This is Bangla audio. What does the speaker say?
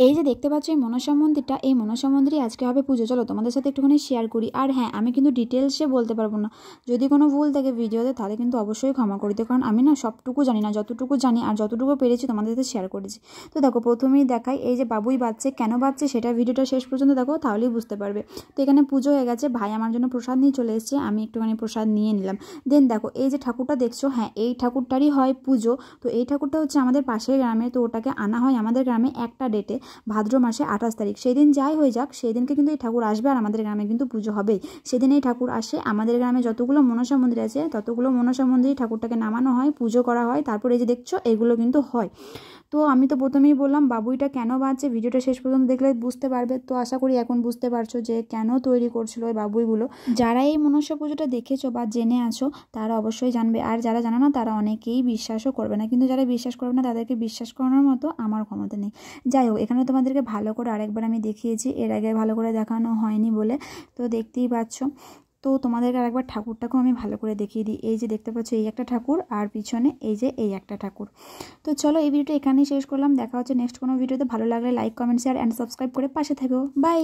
এই যে দেখতে পাচ্ছ এই মনসা মন্দিরটা, এই মনসা মন্দিরে আজকে হবে পুজো। চলো তোমাদের সাথে একটুখানি শেয়ার করি। আর হ্যাঁ, আমি কিন্তু ডিটেলসে বলতে পারবো না, যদি কোনো ভুল থাকে ভিডিওতে তাহলে কিন্তু অবশ্যই ক্ষমা করে দিও, কারণ আমি না সবটুকু জানি না, যতটুকু জানি আর যতটুকু পেরেছি তোমাদের সাথে শেয়ার করেছি। তো দেখো প্রথমেই দেখাই, এই যে বাবুই বাজছে, কেন বাজছে সেটা ভিডিওটা শেষ পর্যন্ত দেখো, তাহলেই বুঝতে পারবে। তো এখানে পুজো হয়ে গেছে, ভাই আমার জন্য প্রসাদ নিয়ে চলে এসেছে, আমি একটুখানি প্রসাদ নিয়ে নিলাম। দেন দেখো এই যে ঠাকুরটা দেখছো, হ্যাঁ এই ঠাকুরটারই হয় পুজো। তো এই ঠাকুরটা হচ্ছে আমাদের পাশের গ্রামে, তো ওটাকে আনা হয় আমাদের গ্রামে একটা ডেটে, ভাদ্র মাসে 28 তারিখ। সেই দিন যাই হয়ে যাক, সেই দিনকে কিন্তু এই ঠাকুর আসবে আর আমাদের গ্রামে কিন্তু পুজো হবেই। সেদিন এই ঠাকুর আসে, আমাদের গ্রামে যতগুলো মনসা মন্দির আছে ততগুলো মনসা মন্দিরে ঠাকুরটাকে নামানো হয়, পুজো করা হয়, তারপর এই যে দেখছো এগুলো কিন্তু হয়। তো আমি তো প্রথমেই বললাম বাবুইটা কেন বাজছে, ভিডিওটা শেষ পর্যন্ত দেখলে বুঝতে পারবে। তো আশা করি এখন বুঝতে পারছো যে কেন তৈরি করছিল ওই বাবুইগুলো। যারা এই মনসা পুজোটা দেখেছো বা জেনে আছো তারা অবশ্যই জানবে, আর যারা জানো না তারা অনেকেই বিশ্বাসও করবে না, কিন্তু যারা বিশ্বাস করবে না তাদেরকে বিশ্বাস করানোর মতো আমার ক্ষমতা নেই। যাই হোক, এখানে তোমাদেরকে ভালো করে আরেকবার আমি দেখিয়েছি, এর আগে ভালো করে দেখানো হয়নি বলে, তো দেখতেই পাচ্ছ। তো তোমাদেরকে আরেকবার ঠাকুরটাকেও আমি ভালো করে দেখিয়ে দিই। এই যে দেখতে পাচ্ছ এই একটা ঠাকুর, আর পিছনে এই যে এই একটা ঠাকুর। তো চলো এই ভিডিওটা এখানেই শেষ করলাম, দেখা হচ্ছে নেক্সট কোনো ভিডিওতে। ভালো লাগলে like, comment, share and subscribe করে পাশে থেকো। বাই।